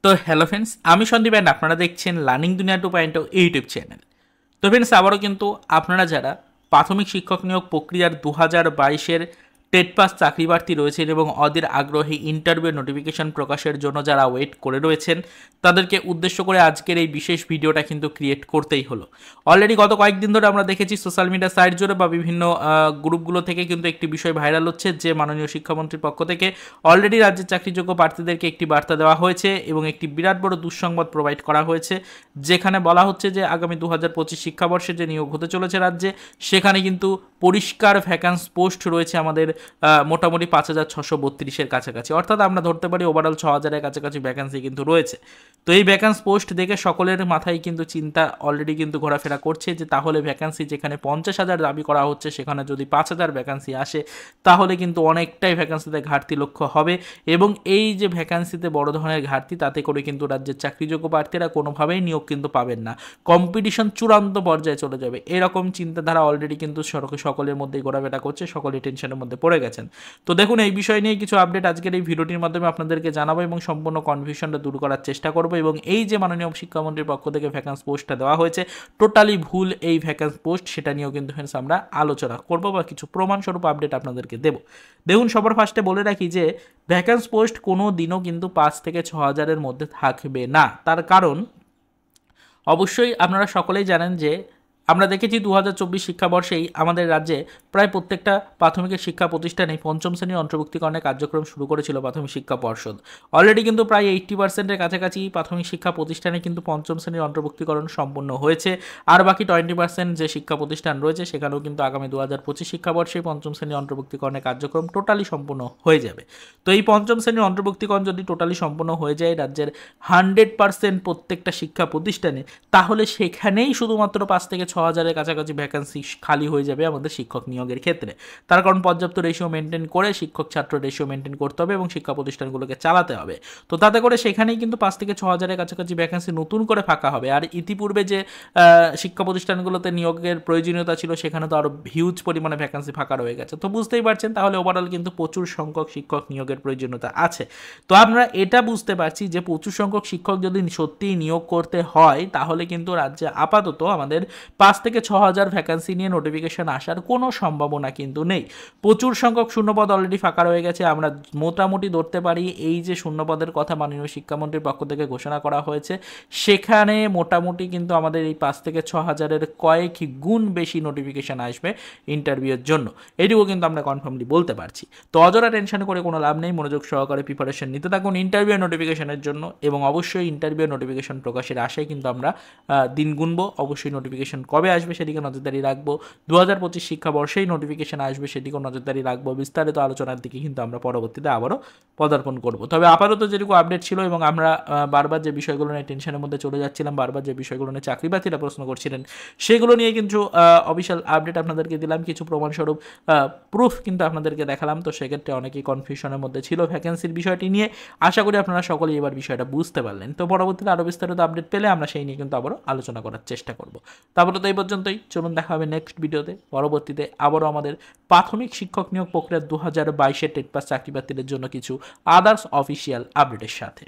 তো hello friends, আমি Sandeep and আপনারা দেখছেন লার্নিং দুনিয়া 2.0 ইউটিউব চ্যানেল। তো ফ্রেন্ডস, আবারও কিন্তু আপনারা যারা প্রাথমিক শিক্ষক নিয়োগ প্রক্রিয়ার 2022-এর টেট পাস চাকরি প্রার্থী রয়েছেন এবং অধীর আগ্রহী ইন্টারভিউ নোটিফিকেশন প্রকাশের জন্য যারা ওয়েট করে রয়েছেন, তাদেরকে উদ্দেশ্য করে আজকের এই বিশেষ ভিডিওটা কিন্তু ক্রিয়েট করতেই হলো। অলরেডি গত কয়েকদিন ধরে আমরা দেখেছি সোশ্যাল মিডিয়া সাইট জুড়ে বা বিভিন্ন গ্রুপগুলো থেকে কিন্তু একটি বিষয় ভাইরাল হচ্ছে যে মাননীয় শিক্ষামন্ত্রীর পক্ষ থেকে অলরেডি রাজ্যের চাকরিযোগ্য প্রার্থীদেরকে একটি বার্তা দেওয়া হয়েছে এবং একটি বিরাট বড় দুঃসংবাদ প্রোভাইড করা হয়েছে, যেখানে বলা হচ্ছে যে আগামী 2025 শিক্ষাবর্ষে যে নিয়োগ হতে চলেছে রাজ্যে, সেখানে কিন্তু পরিষ্কার ভ্যাকান্স পোস্ট রয়েছে আমাদের মোটামুটি 5632-এর কাছাকাছি, অর্থাৎ আমরা ধরতে পারি ওভারঅল 6000-এর কাছাকাছি ভ্যাকান্সি কিন্তু রয়েছে। তো এই ভ্যাকান্স পোস্ট দেখে সকলের মাথায় কিন্তু চিন্তা অলরেডি কিন্তু ঘোরাফেরা করছে যে তাহলে ভ্যাকান্সি যেখানে 50,000 দাবি করা হচ্ছে সেখানে যদি 5,000 ভ্যাকান্সি আসে তাহলে কিন্তু অনেকটাই ভ্যাকান্সিতে ঘাটতি লক্ষ্য হবে এবং এই যে ভ্যাকান্সিতে বড় ধরনের ঘাটতি, তাতে করে কিন্তু রাজ্যের চাকরিযোগ্য প্রার্থীরা কোনোভাবেই নিয়োগ কিন্তু পাবেন না, কম্পিটিশন চূড়ান্ত পর্যায়ে চলে যাবে। এরকম চিন্তাধারা অলরেডি কিন্তু সকলের মধ্যেই ঘোরাফেরা করছে, সকলে টেনশনের মধ্যে পড়ে গেছেন। তো দেখুন, এই বিষয় নিয়ে কিছু আপডেট আজকের এই ভিডিওটির মাধ্যমে আপনাদেরকে জানাবো এবং সম্পূর্ণ কনফিউশনটা দূর করার চেষ্টা করবো। এবং এই যে মাননীয় শিক্ষামন্ত্রীর পক্ষ থেকে ভ্যাকান্স পোস্টটা দেওয়া হয়েছে, টোটালি ভুল এই ভ্যাকান্স পোস্ট, সেটা নিয়েও কিন্তু আমরা আলোচনা করবো বা কিছু প্রমাণস্বরূপ আপডেট আপনাদেরকে দেবো। দেখুন, সবার ফার্স্টে বলে রাখি যে ভ্যাকান্স পোস্ট কোনো দিনও কিন্তু 5 থেকে 6,000-এর মধ্যে থাকবে না। তার কারণ অবশ্যই আপনারা সকলেই জানেন যে আমরা দেখেছি 2024 শিক্ষাবর্ষেই আমাদের রাজ্যে প্রায় প্রত্যেকটা প্রাথমিকের শিক্ষা প্রতিষ্ঠানেই পঞ্চম শ্রেণীর অন্তর্ভুক্তিকরণের কার্যক্রম শুরু করেছিল প্রাথমিক শিক্ষা পর্ষদ। অলরেডি কিন্তু প্রায় 80%-এর কাছাকাছি প্রাথমিক শিক্ষা প্রতিষ্ঠানে কিন্তু পঞ্চম শ্রেণীর অন্তর্ভুক্তিকরণ সম্পূর্ণ হয়েছে, আর বাকি 20% যে শিক্ষা প্রতিষ্ঠান রয়েছে সেখানেও কিন্তু আগামী 2025 শিক্ষাবর্ষে পঞ্চম শ্রেণীর অন্তর্ভুক্তিকরণের কার্যক্রম টোটালি সম্পূর্ণ হয়ে যাবে। তো এই পঞ্চম শ্রেণীর অন্তর্ভুক্তিকরণ যদি টোটালি সম্পূর্ণ হয়ে যায় রাজ্যের 100% প্রত্যেকটা শিক্ষা প্রতিষ্ঠানে, তাহলে সেখানেই শুধুমাত্র 5 থেকে 6,000-এর কাছাকাছি ভ্যাকান্সি খালি হয়ে যাবে আমাদের শিক্ষক নিয়োগের ক্ষেত্রে। তার কারণ পর্যাপ্ত রেশিও মেনটেন করে শিক্ষক ছাত্র রেশিও মেনটেন করতে হবে এবং শিক্ষা প্রতিষ্ঠানগুলোকে চালাতে হবে। তো তাতে করে সেখানেই কিন্তু 5 থেকে 6,000-এর কাছাকাছি ভ্যাকান্সি নতুন করে ফাঁকা হবে। আর ইতিপূর্বে যে শিক্ষা প্রতিষ্ঠানগুলোতে নিয়োগের প্রয়োজনীয়তা ছিল সেখানে তো আরও হিউজ পরিমাণে ভ্যাকান্সি ফাঁকা রয়ে গেছে। তো বুঝতেই পারছেন, তাহলে ওভারঅল কিন্তু প্রচুর সংখ্যক শিক্ষক নিয়োগের প্রয়োজনীয়তা আছে। তো আমরা এটা বুঝতে পারছি যে প্রচুর সংখ্যক শিক্ষক যদি সত্যিই নিয়োগ করতে হয়, তাহলে কিন্তু রাজ্যে আপাতত আমাদের 5 থেকে 6,000 ভ্যাকান্সি নিয়ে নোটিফিকেশন আসার কোনো সম্ভাবনা কিন্তু নেই। প্রচুর সংখ্যক শূন্যপদ অলরেডি ফাঁকা রয়ে গেছে। আমরা মোটামুটি ধরতে পারি এই যে শূন্যপদের কথা মাননীয় শিক্ষামন্ত্রীর পক্ষ থেকে ঘোষণা করা হয়েছে, সেখানে মোটামুটি কিন্তু আমাদের এই 5 থেকে 6,000-এর কয়েক গুণ বেশি নোটিফিকেশন আসবে ইন্টারভিউয়ের জন্য। এটুকু কিন্তু আমরা কনফার্মলি বলতে পারছি। তো অযথা টেনশন করে কোনো লাভ নেই, মনোযোগ সহকারে প্রিপারেশন নিতে থাকুন ইন্টারভিউ নোটিফিকেশনের জন্য এবং অবশ্যই ইন্টারভিউ নোটিফিকেশন প্রকাশের আশায় কিন্তু আমরা দিন গুনবো। অবশ্যই নোটিফিকেশন কবে আসবে সেদিকে নজরদারি রাখবো, 2025 শিক্ষাবর্ষেই নোটিফিকেশন আসবে সেদিকেও নজরদারি রাখবো। বিস্তারিত আলোচনার দিকে কিন্তু আমরা পরবর্তীতে আবারও পদার্পণ করব। তবে আপাতত যেটুকু আপডেট ছিল এবং আমরা বারবার যে বিষয়গুলো নিয়ে টেনশনের মধ্যে চলে যাচ্ছিলাম, বারবার যে বিষয়গুলো নিয়ে চাকরি প্রার্থীরা প্রশ্ন করছিলেন, সেগুলো নিয়ে কিন্তু অফিসিয়াল আপডেট আপনাদেরকে দিলাম, কিছু প্রমাণস্বরূপ প্রুফ কিন্তু আপনাদেরকে দেখালাম। তো সেক্ষেত্রে অনেকেই কনফিউশনের মধ্যে ছিল ভ্যাকেন্সির বিষয়টি নিয়ে। আশা করি আপনারা সকলেই এবার বিষয়টা বুঝতে পারলেন। তো পরবর্তীতে আরও বিস্তারিত আপডেট পেলে আমরা সেই নিয়ে কিন্তু আবারও আলোচনা করার চেষ্টা করব। তারপরে তো এই পর্যন্তই, চলুন দেখা হবে নেক্সট ভিডিওতে। পরবর্তীতে আবারও আমাদের প্রাথমিক শিক্ষক নিয়োগ প্রক্রিয়া 2022-এর টেট পাস চাকরি প্রার্থীদের জন্য কিছু আদার্স অফিসিয়াল আপডেটের সাথে।